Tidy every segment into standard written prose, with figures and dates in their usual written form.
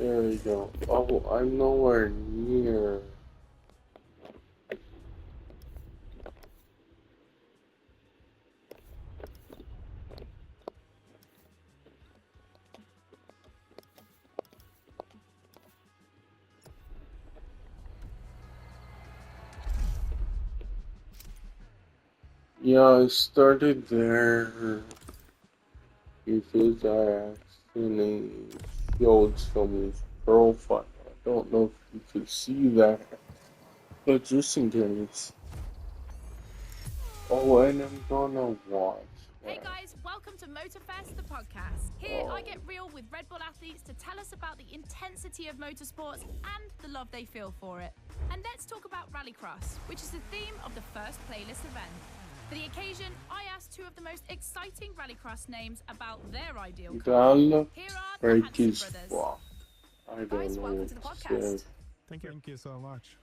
There we go. Oh, I'm nowhere near. Yeah, I started there because I accidentally showed someone's profile. I don't know if you could see that, but just in case. Oh, and I'm gonna watch Hey that. guys, welcome to MOTORFEST, the podcast. Here I get real with Red Bull athletes to tell us about the intensity of motorsports and the love they feel for it. And let's talk about Rallycross, which is the theme of the first playlist event. For the occasion, I asked two of the most exciting Rallycross names about their ideal car. That looks Here are the like Hanson his brothers. fuck. I don't Guys, know welcome what to the to say. podcast. Thank you so much.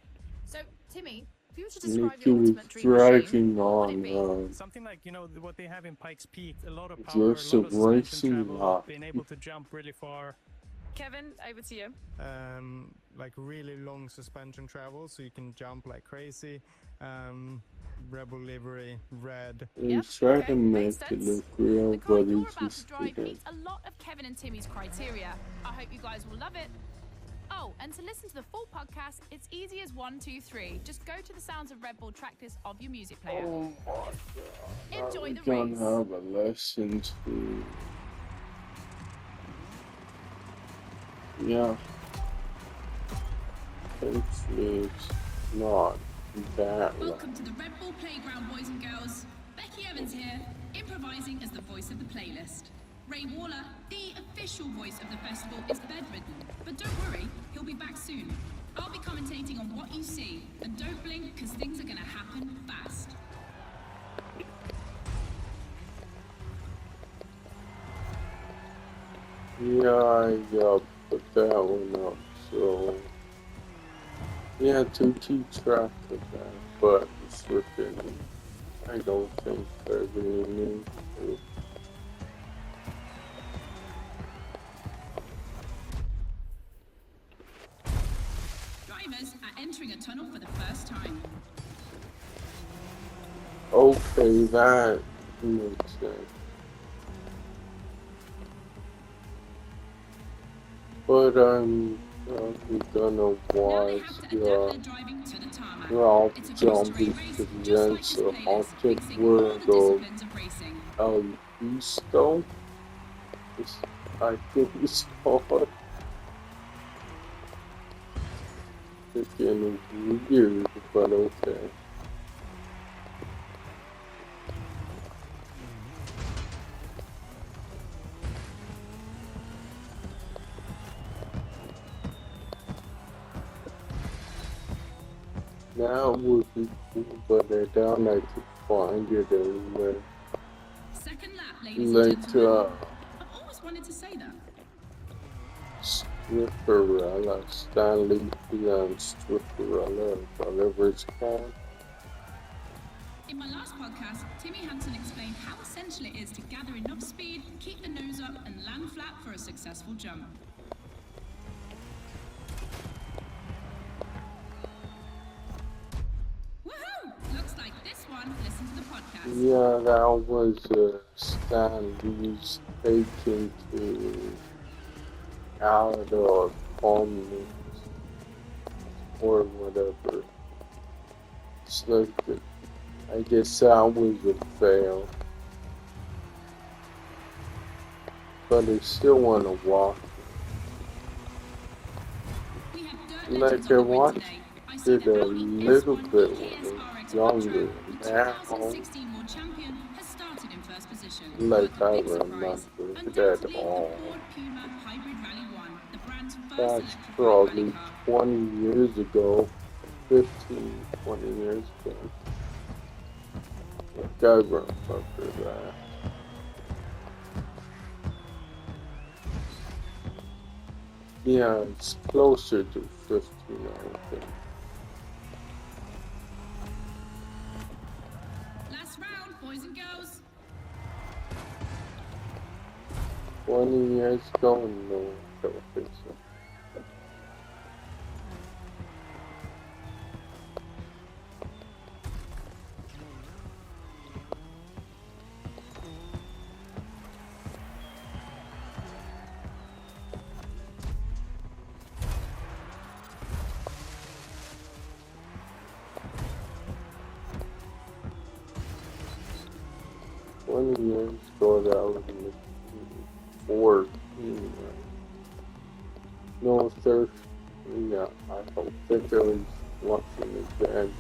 So, Timmy, if you were to describe Nikki your was ultimate dream machine, dragging what would it be? on, Something like, what they have in Pikes Peak, a lot of power, a just a lot of suspension racing travel, lot. being able to jump really far, Kevin, over to you. like really long suspension travel, so you can jump like crazy. Rebel livery, red. They try to makes make it sense. look real, The car but you're it about to just drive didn't. meets a lot of Kevin and Timmy's criteria. I hope you guys will love it. Oh, and to listen to the full podcast, it's easy as 1, 2, 3. Just go to the Sounds of Red Bull track list of your music player. Oh my god. Enjoy the We're race. gonna have a lesson too. Yeah. Hopefully it's not that loud. Welcome to the Red Bull Playground, boys and girls. Becky Evans here, improvising as the voice of the playlist. Ray Waller, the official voice of the festival, is bedridden. But don't worry, he'll be back soon. I'll be commentating on what you see. And don't blink, because things are going to happen fast. Yeah, I put that one up, so yeah, to keep track of that, but it's freaking, I don't think I really need to. Drivers are entering a tunnel for the first time. Okay, that makes sense. But I'm gonna watch Driving to the tarmac. Ralph It's a Zombie cross-train race, to the just end, like this so playlist, Haunted mixing all World the of disciplines of racing. El Visto. I think it's called. Freaking weird, but okay. Now it would be cool, but I doubt I could find it anywhere. Second lap, ladies and Like, gentlemen. I've always wanted to say that. Stripperella, Stanley Beyond Stripperella, whatever it's called. In my last podcast, Timmy Hanson explained how essential it is to gather enough speed, keep the nose up, and land flat for a successful jump. Woohoo! Looks like this one. Listen to the podcast. Yeah, that was Stanley's taken to out of Palm or whatever. It's like, I guess that was a fail. But I still want to walk. Like I watched it a little bit when I was younger. Now, like I remember it at all. That's probably 20 years ago, 15, 20 years ago. Like I remember that. Yeah, it's closer to 15, I think. Last round, boys and girls. 20 years ago? No, I don't think so. 20 years ago that I was in the 14, right? No, 13. Yeah, I hope that there was watching again.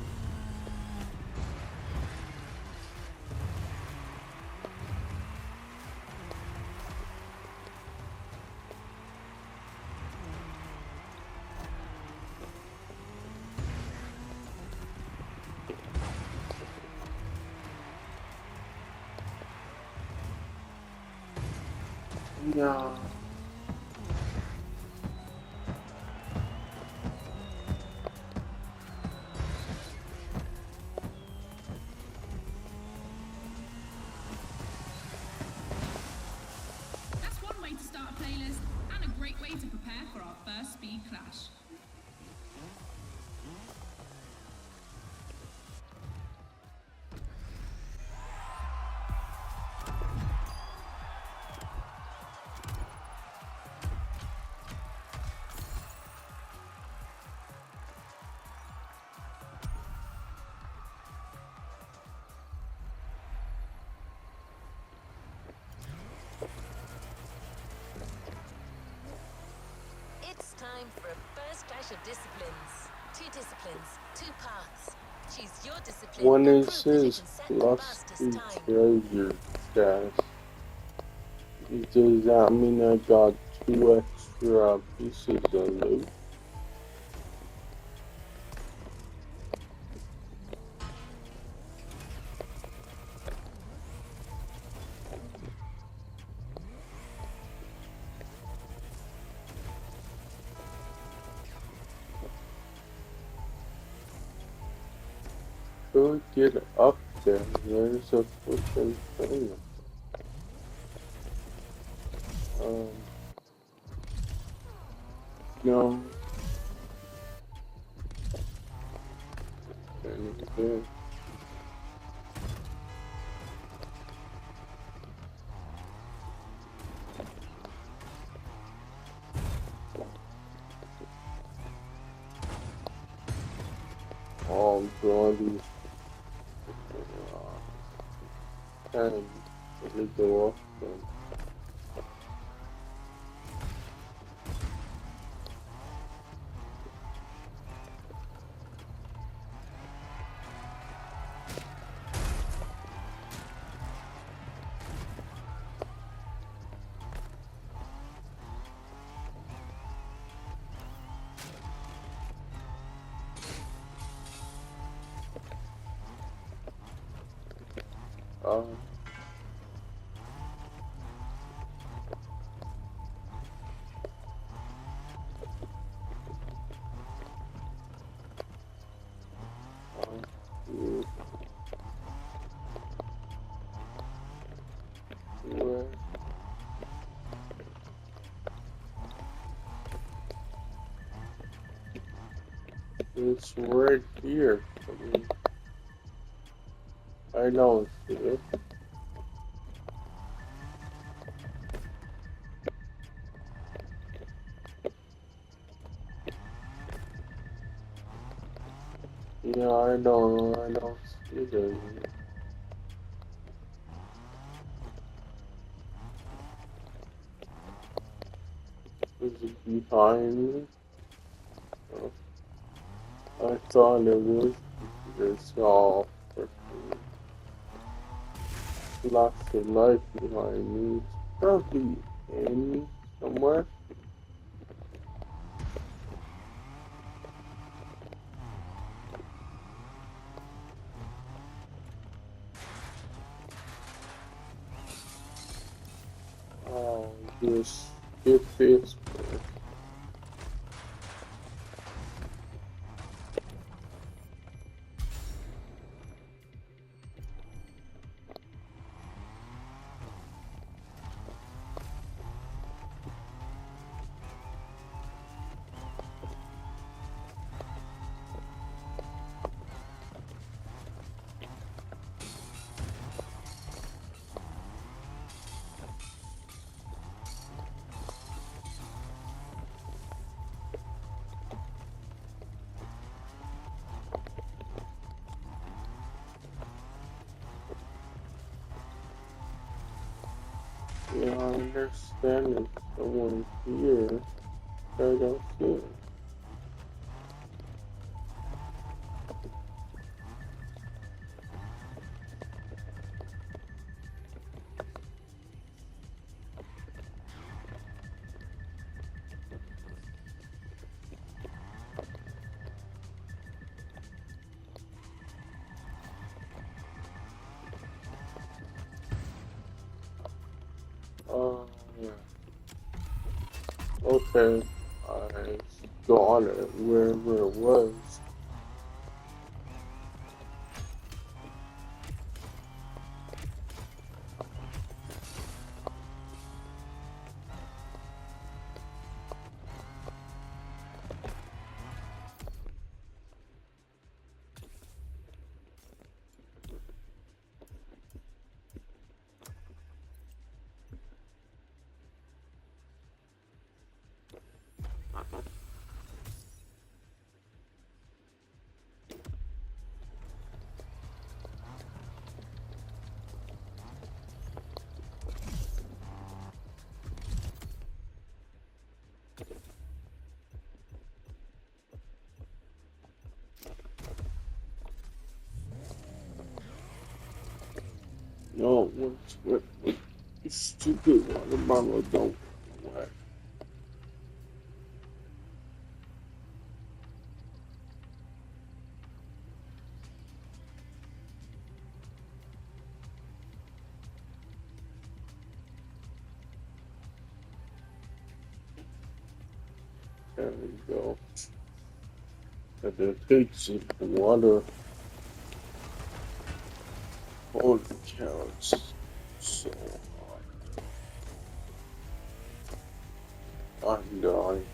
Yeah. That's one way to start a playlist, and a great way to prepare for our first speed clash. It's time for a first clash of disciplines. 2 disciplines, 2 paths. Choose your discipline When and it prove that you says can set the plus fastest 2 time. treasure chests, does that mean I got 2 extra pieces of loot? Could get up there. There's a freaking thing. Um, no. Anything. Oh, bloody. And let me go off then. Um, um, where? It's right here. I know it's it. Yeah, I don't see it. Is it behind me? Oh, I thought it was. It's all freaking lots of life behind me. It's probably in somewhere. Oh, just skip this. Yeah, I understand if someone here. I don't see it. Yeah. Okay. I got it wherever it was. No, what stupid water bottle don't work. There we go. But it takes it water. Holy cow, it's so hot. I'm dying.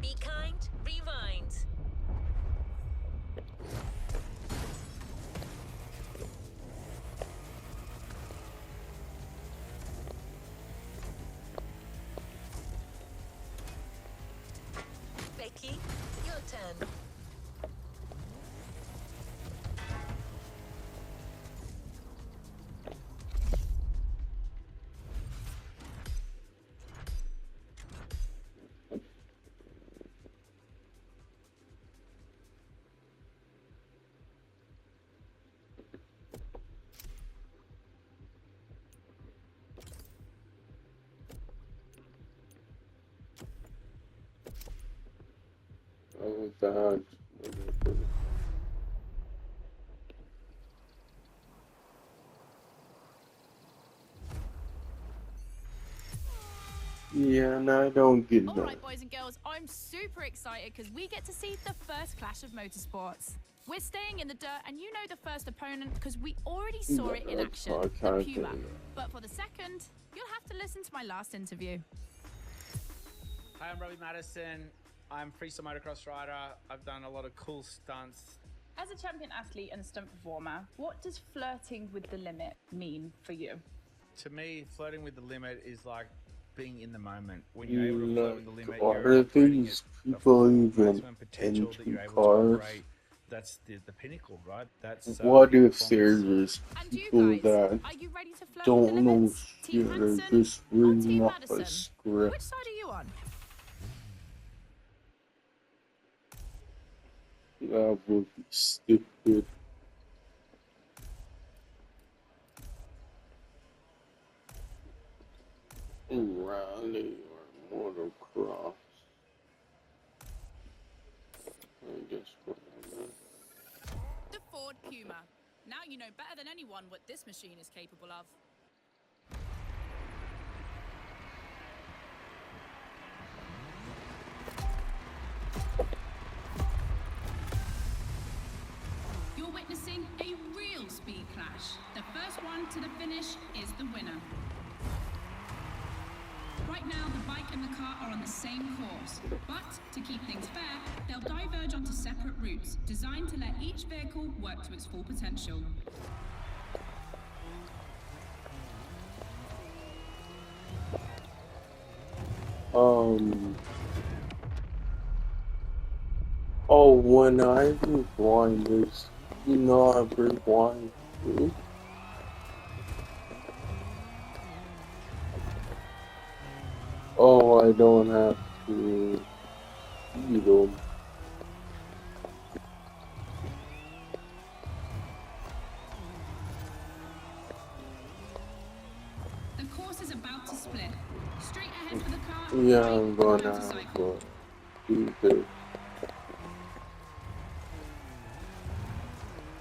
Be kind, rewind. Becky, your turn. Oh, bad. Yeah, and I don't get All that. right, boys and girls, I'm super excited because we get to see the first clash of motorsports. We're staying in the dirt, and you know the first opponent because we already saw it in That's action, my the kind Puma. thing. But for the second, you'll have to listen to my last interview. Hi, I'm Robbie Madison. I'm freestyle motocross rider. I've done a lot of cool stunts. As a champion athlete and stunt performer, what does flirting with the limit mean for you? To me, flirting with the limit is like being in the moment. When you're able to flirt with the limit, Are you're operating these at the people full even maximum potential that into you're able to cars? operate. That's the pinnacle, right? That's What peak if performance. there's And you people guys, that are you ready to flirt with the don't know limits? Team shit or Hansen just or reading Team off a Madison? script? Which side are you on? That would be stupid. Rally or motocross. I guess whatever. The Ford Puma. Now you know better than anyone what this machine is capable of. You're witnessing a real speed clash. The first one to the finish is the winner. Right now, the bike and the car are on the same course, but to keep things fair, they'll diverge onto separate routes, designed to let each vehicle work to its full potential. Oh, when I rewind this, you know I rewind too. Oh, I don't have to eat them. The course is about to split. Straight ahead for the car, Yeah, right I'm for the gonna have motorcycle. to do this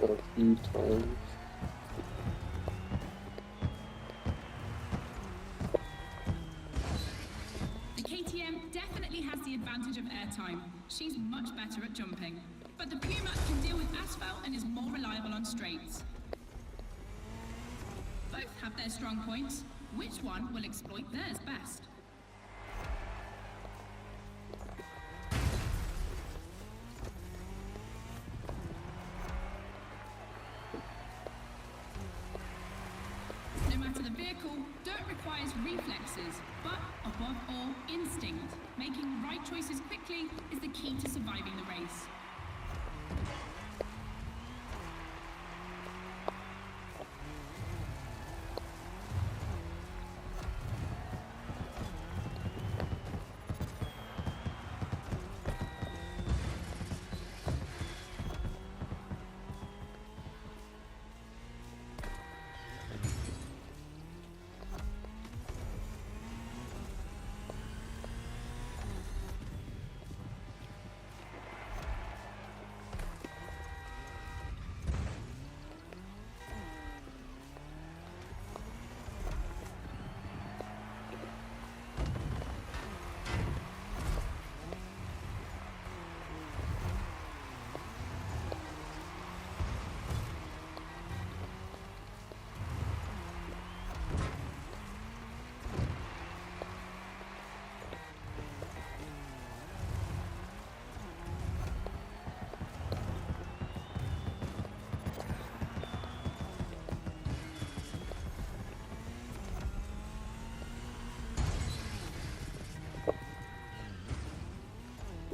a few times. The KTM definitely has the advantage of airtime. She's much better at jumping. But the Puma can deal with asphalt and is more reliable on straights. Both have their strong points. Which one will exploit theirs best? No matter the vehicle, dirt requires reflexes, but above all, instinct. Making right choices quickly is the key to surviving the race.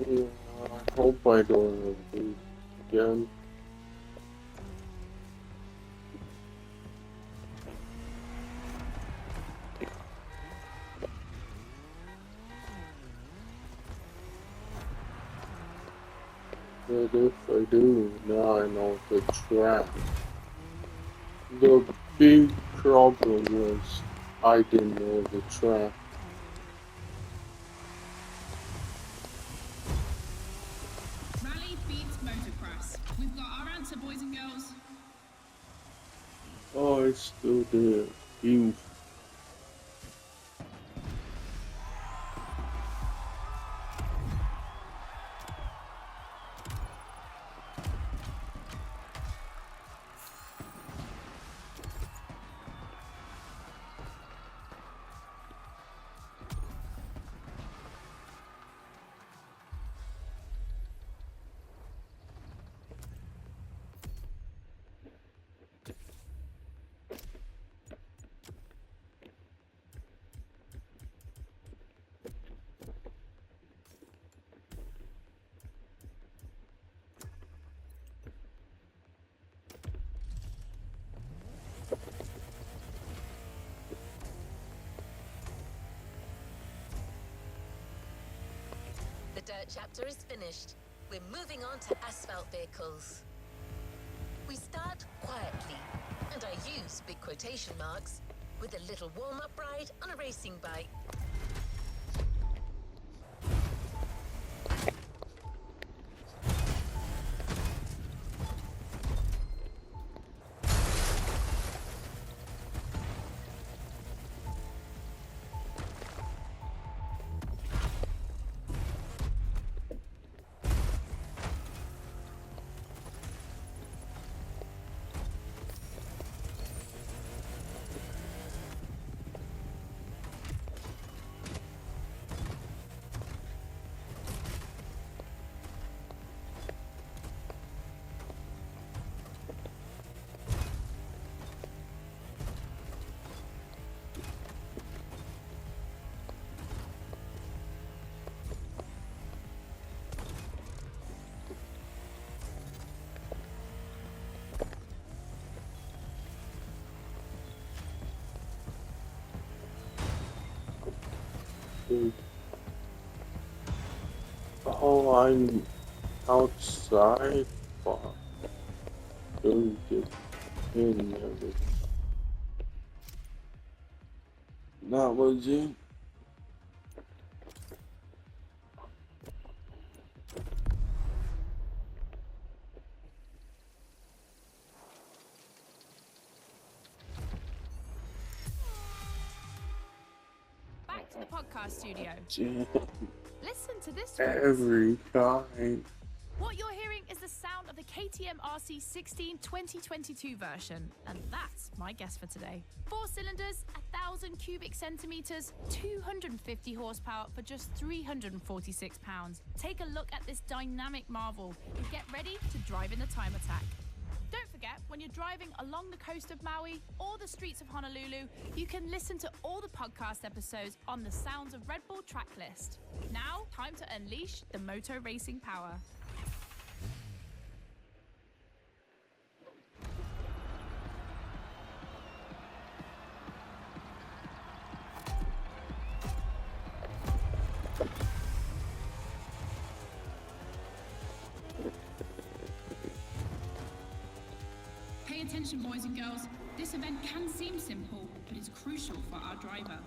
Yeah, I hope I don't have this again. But if I do, now I know the track. The big problem was I didn't know the track. Rally beats motocross. We've got our answer, boys and girls. Oh, I still did. You. The dirt chapter is finished. We're moving on to asphalt vehicles. We start quietly, and I use big quotation marks, with a little warm-up ride on a racing bike. Dude. Oh, I'm outside. Fuck. Dude, get in there. That was it. Back to the podcast studio. Damn. Listen to this one. Every time. What you're hearing is the sound of the KTM RC 16 2022 version, and that's my guess for today. 4 cylinders, 1,000 cubic centimeters, 250 horsepower for just 346 pounds. Take a look at this dynamic marvel and get ready to drive in the time attack. Don't forget, when you're driving along the coast of Maui or the streets of Honolulu, you can listen to all the podcast episodes on the Sounds of Red Bull track list. Now, time to unleash the moto racing power. Pay attention, boys and girls. This event can seem simple, but it's crucial for our driver.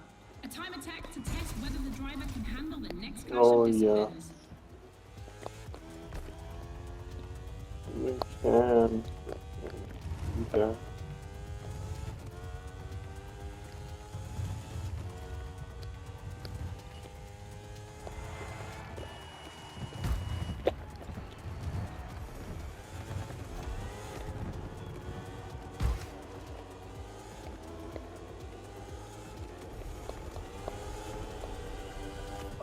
A time attack to test whether the driver can handle the next clash Oh, of yeah. disciplines. You can. Okay.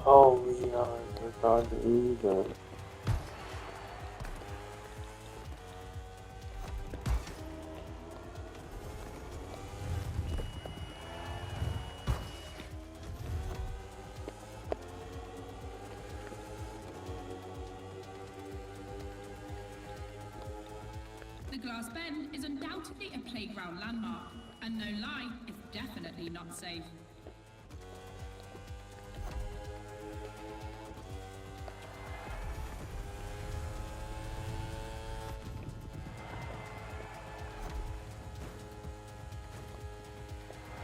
Oh, yeah, I forgot to do that. The Glass Bend is undoubtedly a playground landmark, and no lie, it's definitely not safe.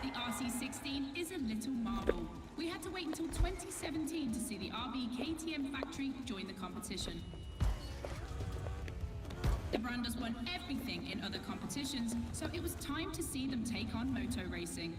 The RC16 is a little marvel. We had to wait until 2017 to see the RB KTM factory join the competition. The brand has won everything in other competitions, so it was time to see them take on moto racing.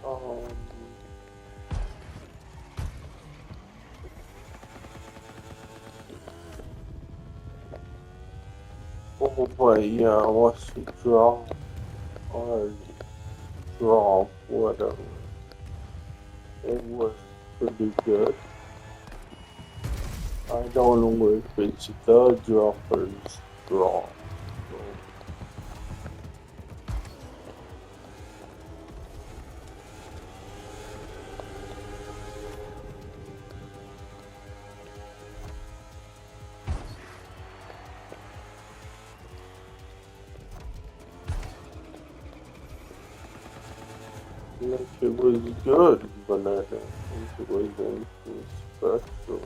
Um, oh, but yeah, what's the draw? Or draw, whatever. It was pretty good. I don't know if it's the dropper's draw. Like it was good, but I don't think it was anything special.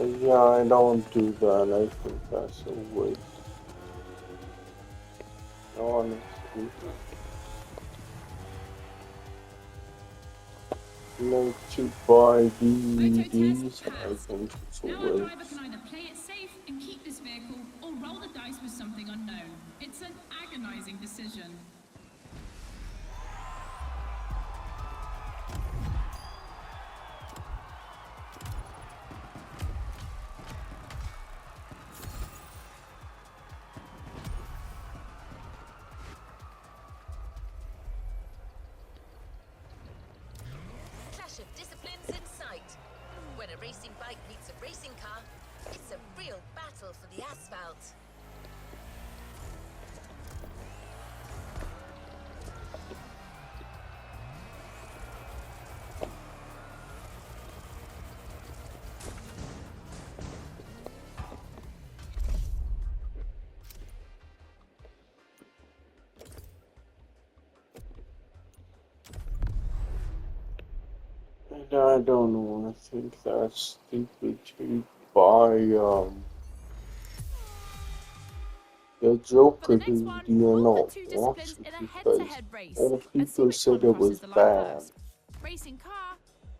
Yeah, I don't do that. I think that's a waste. Honestly. Like to buy Moto DVDs, test I passed. think it's a Now our driver can waste. either play it safe and keep this vehicle or roll the dice with something unknown. It's an agonizing decision. Clash of disciplines in sight. When a racing bike meets a racing car, it's a real battle for the asphalt. And I don't know, I think that's stupid to buy the For the Joker next one, DVD and we'll put not two watch disciplines it in a because head-to-head race all and see people which said one it crosses was the line bad. first. Racing car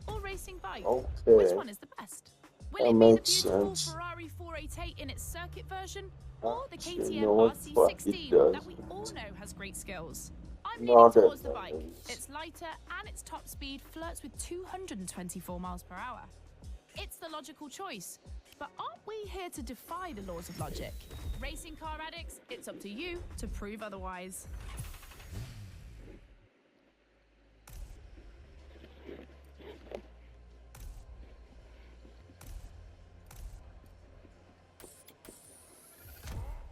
or racing bike? Which Okay, one is the best? Will that it be the makes beautiful sense. Ferrari 488 in its circuit version, or the Actually, KTM no, but it RC16 that we all doesn't. know has great skills? I'm leaning Not towards at the bike. least. It's lighter and its top speed flirts with 224 miles per hour. It's the logical choice. But aren't we here to defy the laws of logic? Racing car addicts, it's up to you to prove otherwise.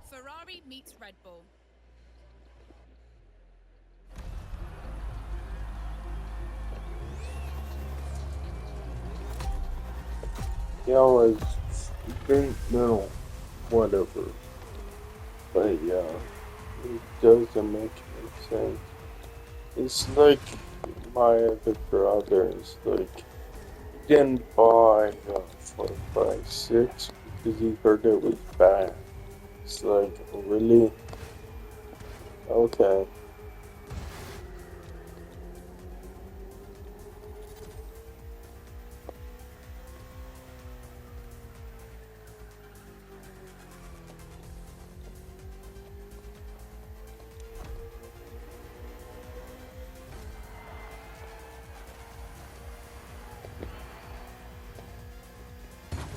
Ferrari meets Red Bull. Yeah, it's great middle, whatever. But yeah, it doesn't make any sense. It's like my other brother is like didn't buy 456 because he heard it was bad. It's like really okay.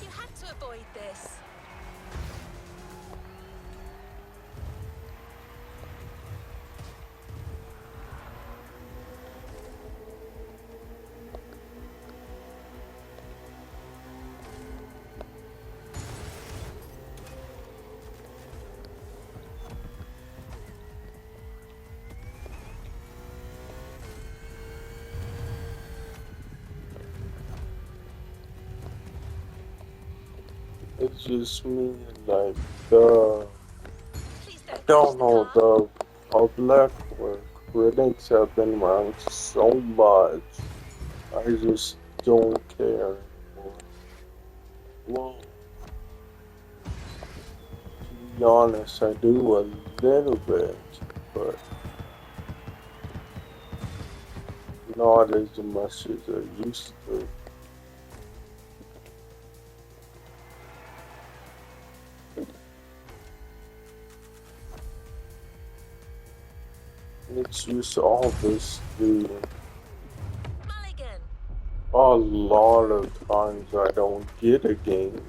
You had to avoid this. It's just me like the Please I don't crash don't the know car. the public or critics have been ranked so much. I just don't care anymore. Well, to be honest, I do a little bit, but not as much as I used to. It's just all this dude. Mulligan. A lot of times I don't get a game.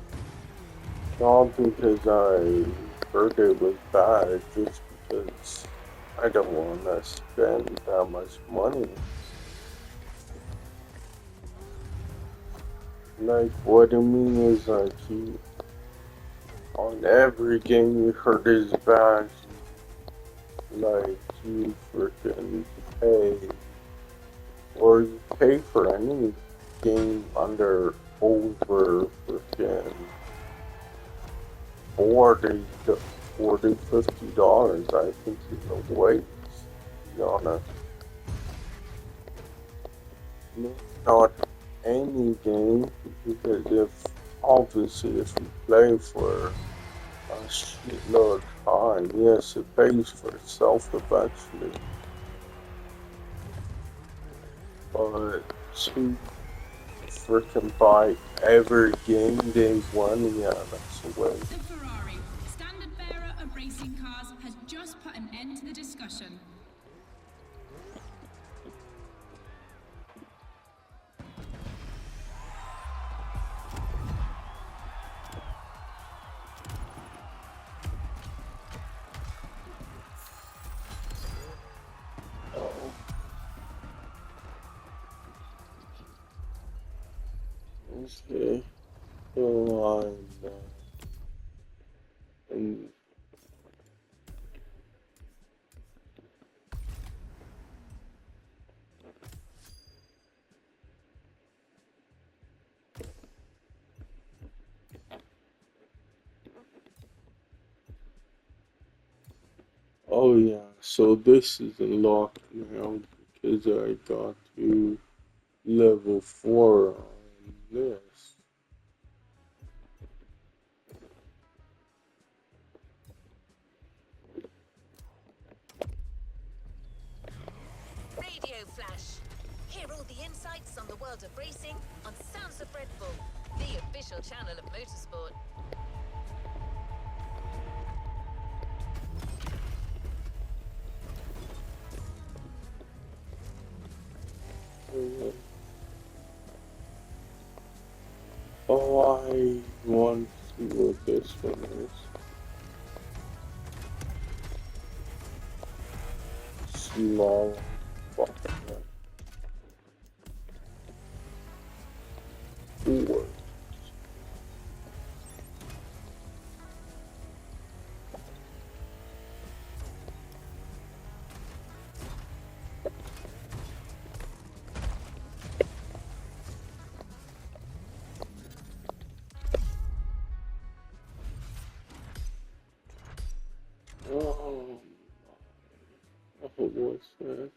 Not because I heard it was bad, just because I don't want to spend that much money. Like, what I mean is, like, you, on every game you heard is bad, like, you freaking pay, or you pay for any game under over freaking 40, $50, I think is a waste, to be honest. Not any game, because if all of obviously, if you play for a shitload of time, yes, it pays for itself eventually. But to freaking buy every game day one, yeah, that's a waste. The Ferrari, standard bearer of racing cars, has just put an end to the discussion. Okay, so I'm and oh yeah, so this is unlocked now because I got to level 4 on this. Radio Flash. Hear all the insights on the world of racing on Sounds of Red Bull, the official channel of motorsport. Oh, I want to see what this one is. Small fucking four. Oh, what's that?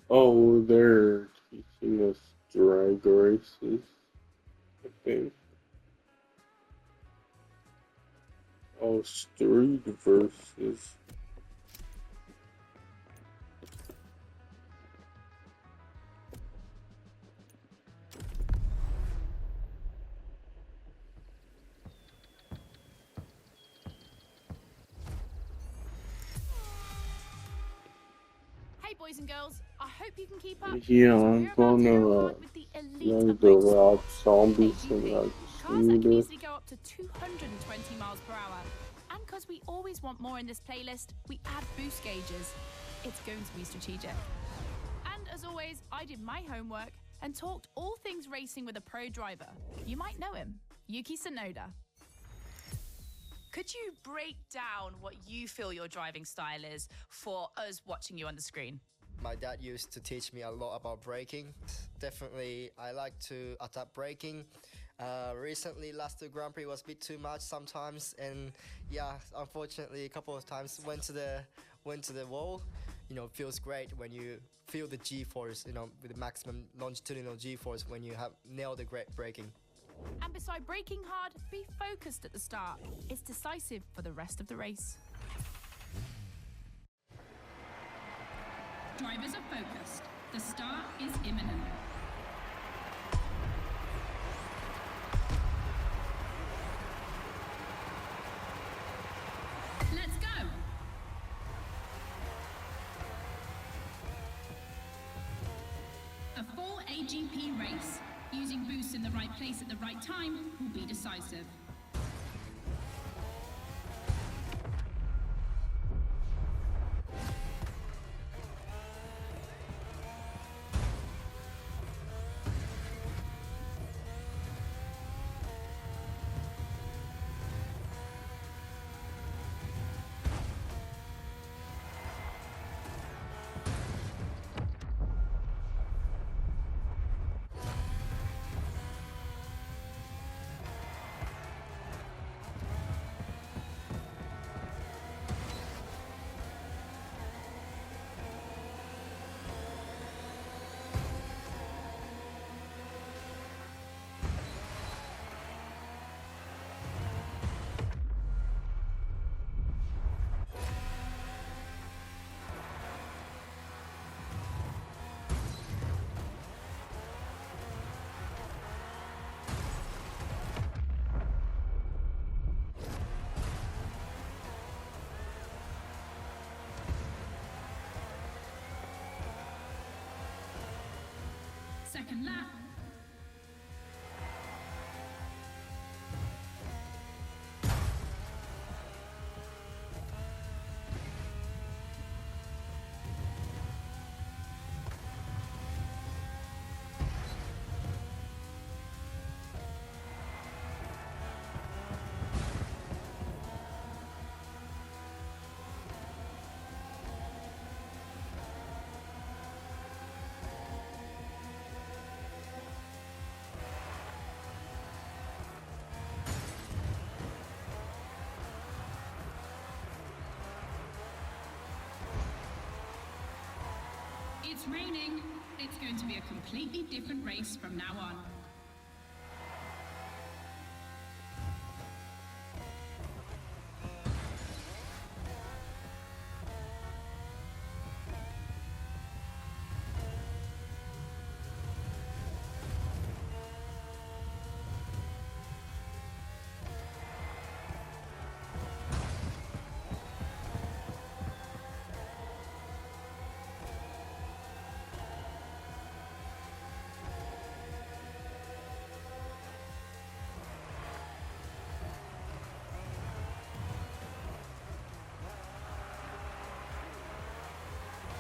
Oh, they're teaching us drag races, I think. Oh, street versus. Hey, boys and girls, I hope you can keep up. Yeah, because I'm we're about to gonna go hard with the elite learn of the route motorsports, zombies and AGP. like Cars that can shooter. easily go up to 220 miles per hour. And because we always want more in this playlist, we add boost gauges. It's going to be strategic. And as always, I did my homework and talked all things racing with a pro driver. You might know him, Yuki Tsunoda. Could you break down what you feel your driving style is for us watching you on the screen? My dad used to teach me a lot about braking. Definitely, I like to adapt braking. Recently, last two Grand Prix was a bit too much sometimes, and yeah, unfortunately, a couple of times went to the wall. You know, feels great when you feel the G-force. You know, with the maximum longitudinal G-force when you have nailed the great braking. And beside braking hard, be focused at the start. It's decisive for the rest of the race. Drivers are focused. The start is imminent. Let's go! A full AGP race. Using boosts in the right place at the right time will be decisive. second lap. It's raining. It's going to be a completely different race from now on.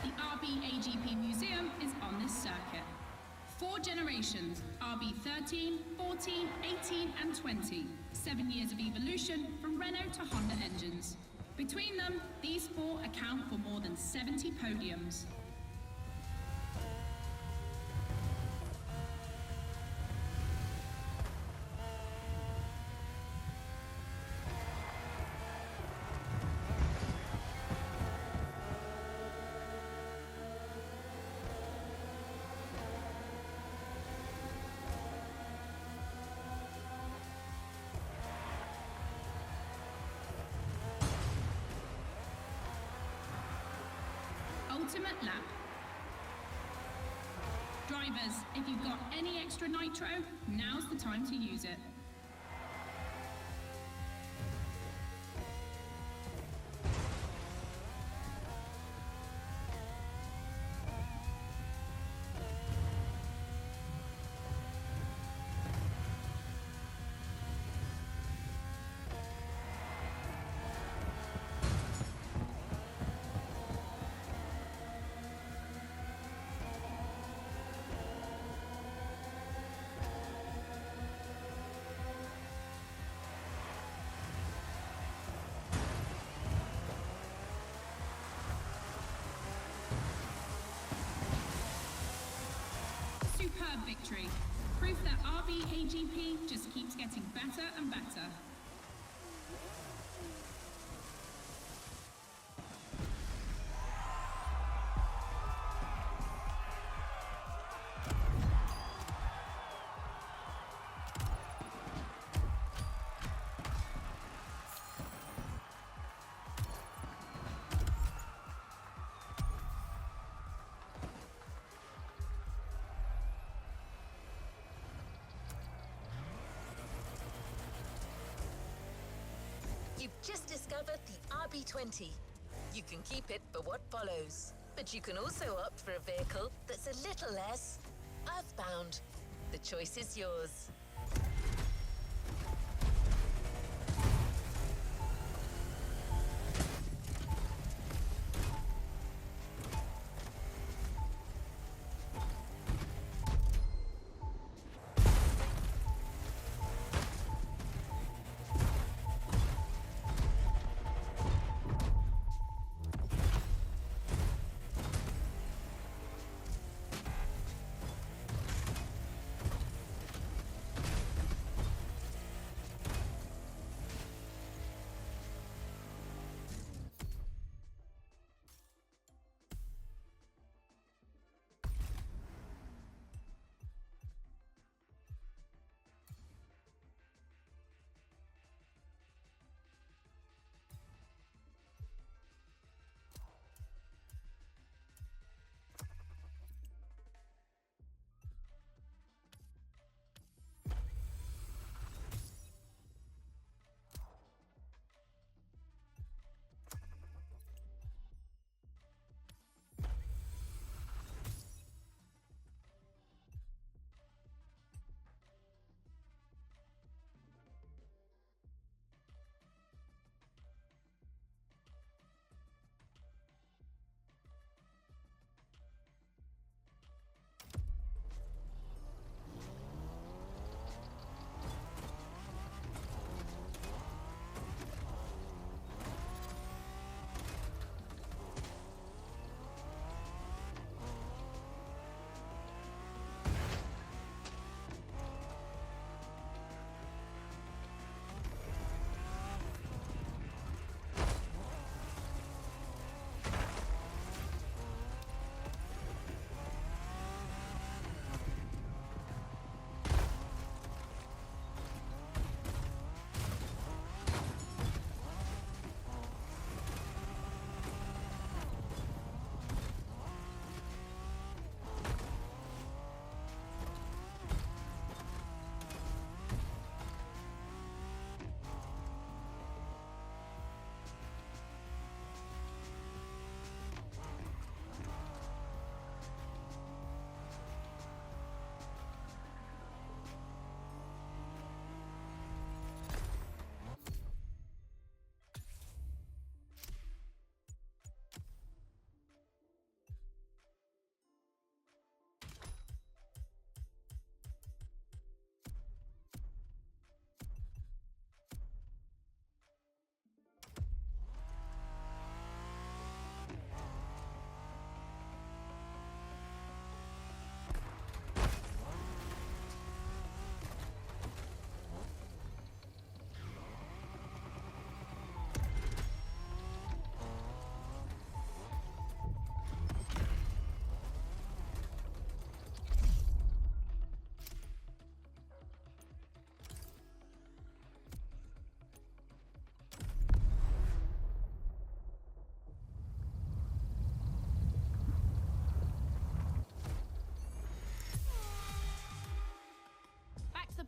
The RB AGP Museum is on this circuit. 4 generations, RB 13, 14, 18 and 20. 7 years of evolution from Renault to Honda engines. Between them, these 4 account for more than 70 podiums. Ultimate lap. Drivers, if you've got any extra nitro, now's the time to use it. Superb victory. Proof that RB AGP just keeps getting better and better. You've just discovered the RB20. You can keep it for what follows, but you can also opt for a vehicle that's a little less earthbound. The choice is yours.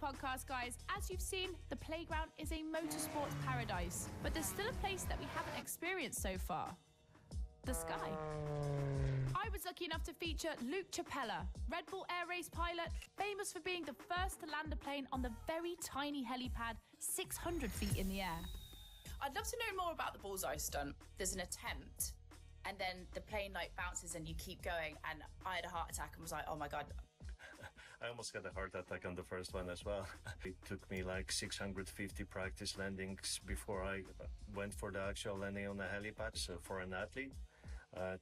podcast, guys. As you've seen, the playground is a motorsports paradise, but there's still a place that we haven't experienced so far. The sky. I was lucky enough to feature Luke Chapella, Red Bull Air Race pilot, famous for being the first to land a plane on the very tiny helipad 600 feet in the air. I'd love to know more about the bullseye stunt. There's an attempt, and then the plane like bounces and you keep going, and I had a heart attack and was like, oh my God. I almost got a heart attack on the first one as well. It took me like 650 practice landings before I went for the actual landing on the helipad. So for an athlete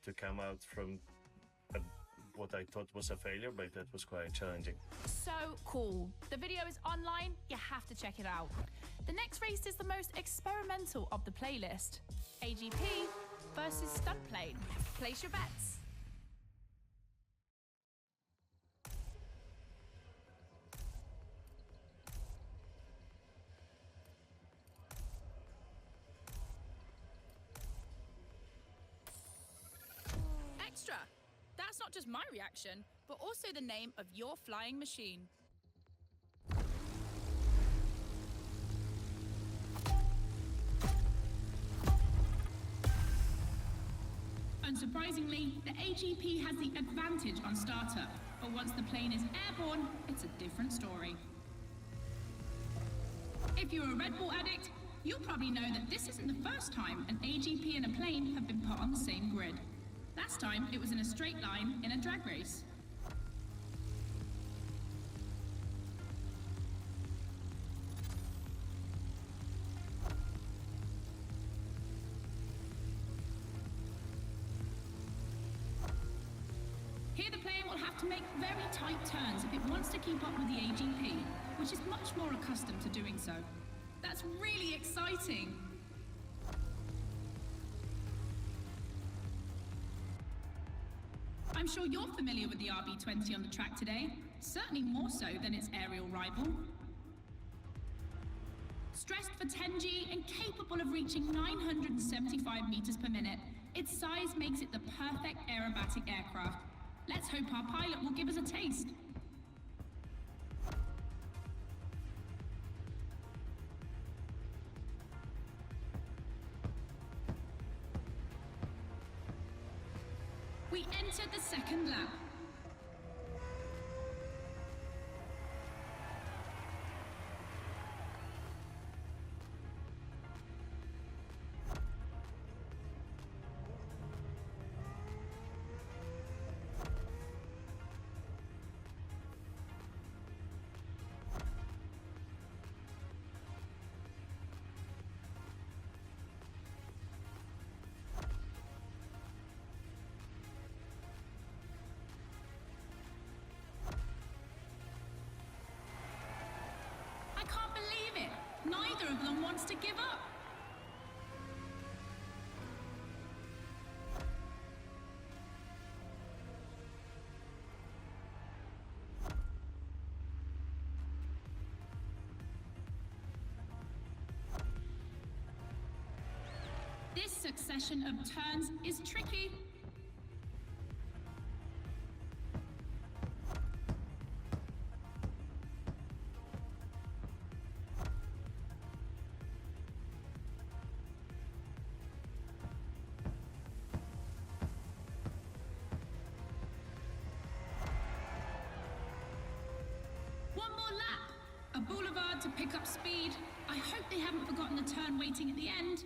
to come out from what I thought was a failure, but that was quite challenging. So cool. The video is online. You have to check it out. The next race is the most experimental of the playlist. AGP versus stunt plane. Place your bets. Extra. That's not just my reaction, but also the name of your flying machine. Unsurprisingly, the AGP has the advantage on startup, but once the plane is airborne, it's a different story. If you're a Red Bull addict, you'll probably know that this isn't the first time an AGP and a plane have been put on the same grid. Last time, it was in a straight line in a drag race. Here the plane will have to make very tight turns if it wants to keep up with the AGP, which is much more accustomed to doing so. That's really exciting! I'm sure you're familiar with the RB20 on the track today, certainly more so than its aerial rival. Stressed for 10G and capable of reaching 975 meters per minute, its size makes it the perfect aerobatic aircraft. Let's hope our pilot will give us a taste. We enter the second lap. Neither of them wants to give up. This succession of turns is tricky. A boulevard to pick up speed. I hope they haven't forgotten the turn waiting at the end.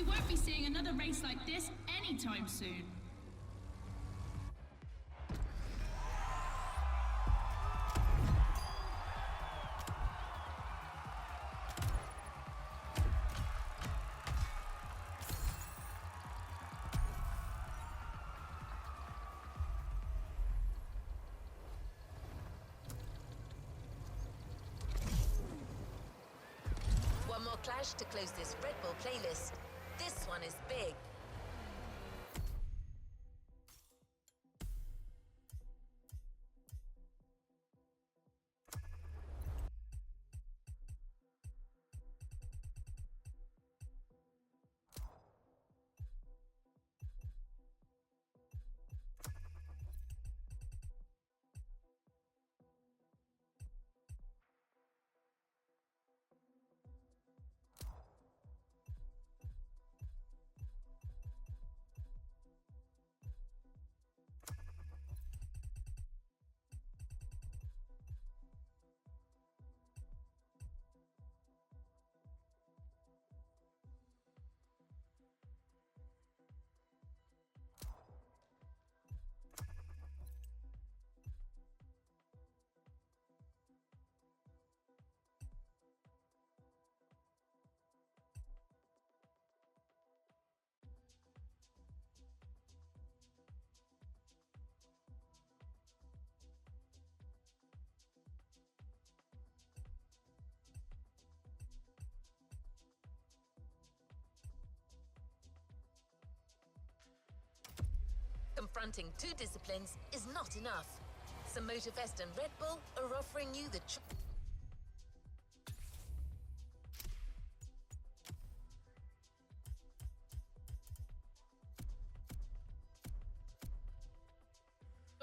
we won't be seeing another race like this anytime soon. One more clash to close this Red Bull playlist. This one is big. Confronting two disciplines is not enough. So MOTORFEST and Red Bull are offering you the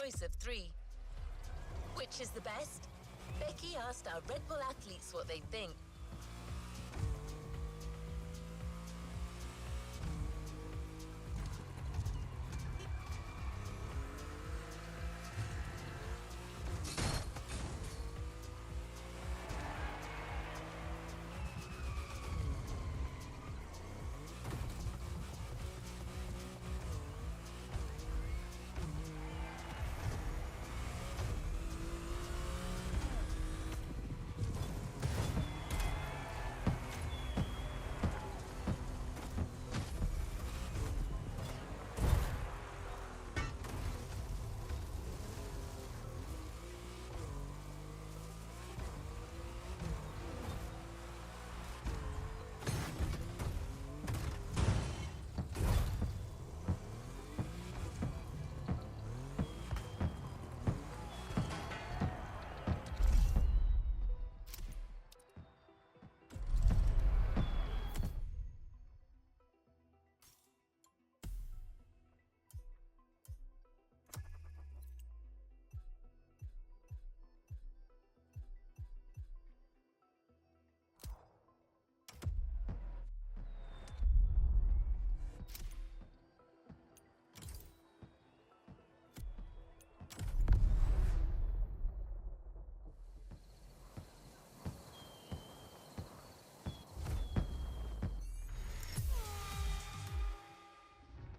choice of three. Which is the best? Becky asked our Red Bull athletes what they think.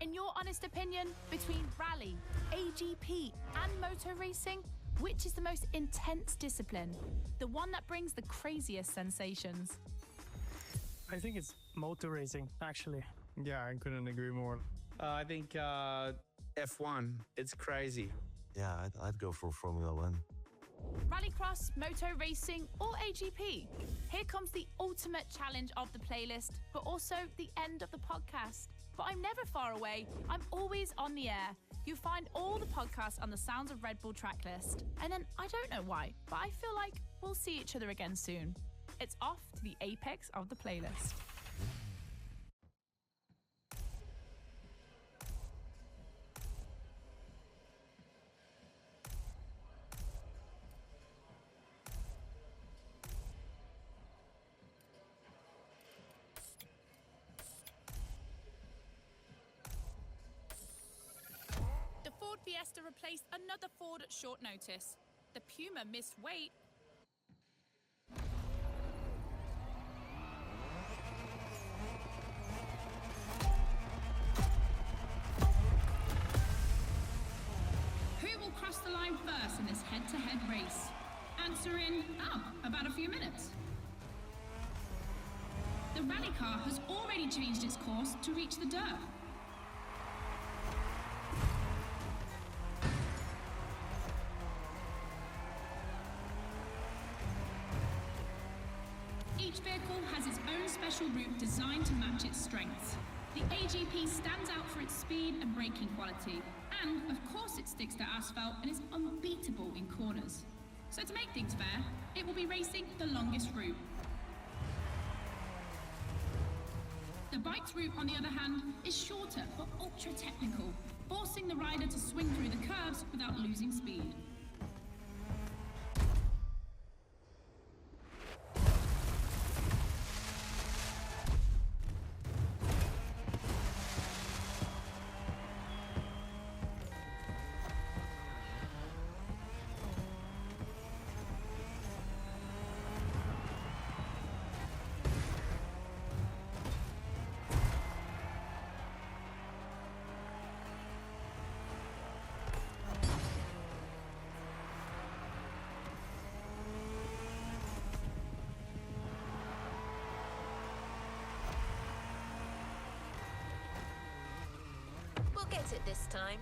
In your honest opinion, between rally, AGP, and motor racing, which is the most intense discipline? The one that brings the craziest sensations? I think it's motor racing, actually. Yeah, I couldn't agree more. I think F1. It's crazy. Yeah, I'd go for Formula One. Rallycross, moto racing, or AGP? Here comes the ultimate challenge of the playlist, but also the end of the podcast. But I'm never far away. I'm always on the air. You find all the podcasts on the Sounds of Red Bull tracklist. And then I don't know why, but I feel like we'll see each other again soon. It's off to the apex of the playlist. The Ford Fiesta replaced another Ford at short notice. The Puma missed weight. Who will cross the line first in this head-to-head race? Answer in, about a few minutes. The rally car has already changed its course to reach the dirt. Each vehicle has its own special route designed to match its strengths. The AGP stands out for its speed and braking quality, and of course it sticks to asphalt and is unbeatable in corners. So to make things fair, it will be racing the longest route. The bike's route, on the other hand, is shorter but ultra-technical, forcing the rider to swing through the curves without losing speed. We'll get it this time.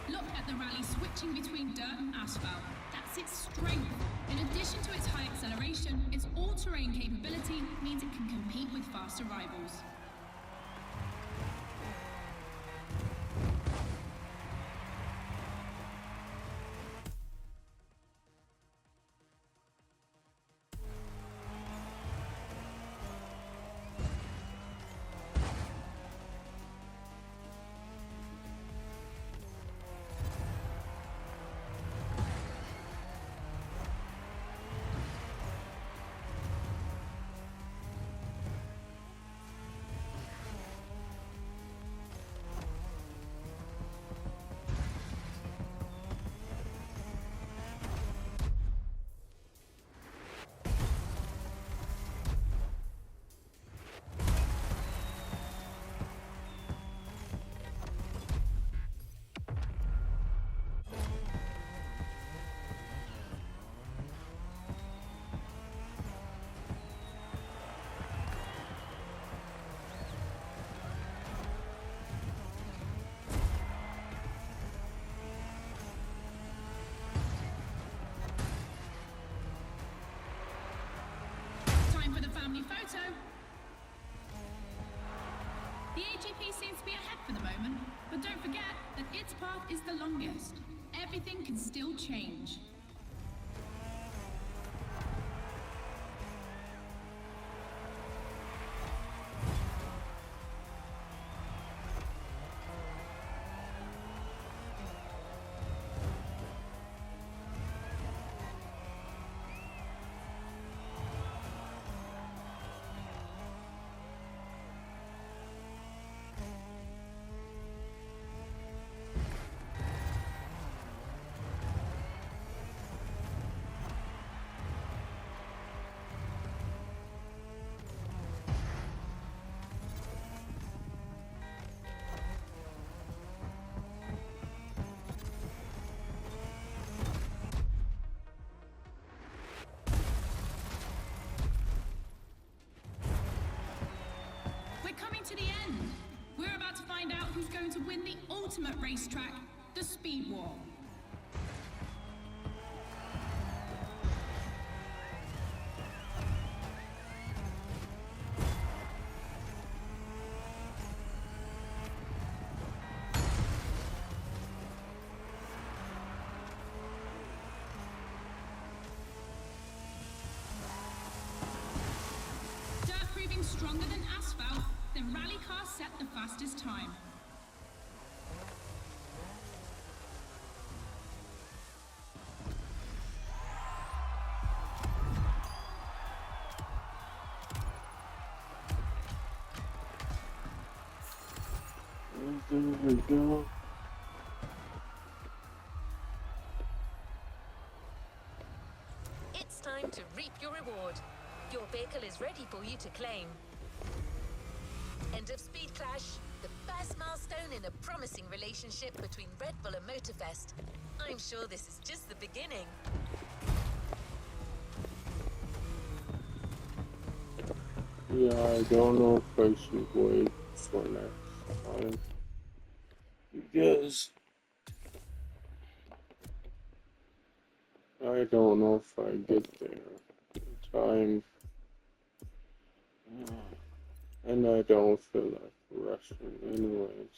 Look at the rally switching between dirt and asphalt. That's its strength. In addition to its high acceleration, its all-terrain capability means it can compete with faster rivals. For the family photo. The AGP seems to be ahead for the moment, but don't forget that its path is the longest. Everything can still change. Coming to the end. We're about to find out who's going to win the ultimate racetrack, the Speed War. Dirt proving stronger than asphalt, the rally car set the fastest time. There we go. It's time to reap your reward. Your vehicle is ready for you to claim. End of Speed Clash, the first milestone in a promising relationship between Red Bull and MOTORFEST. I'm sure this is just the beginning. Yeah, I don't know if I should wait for next time. Because I don't know if I get there in time. And I don't feel like rushing anyways.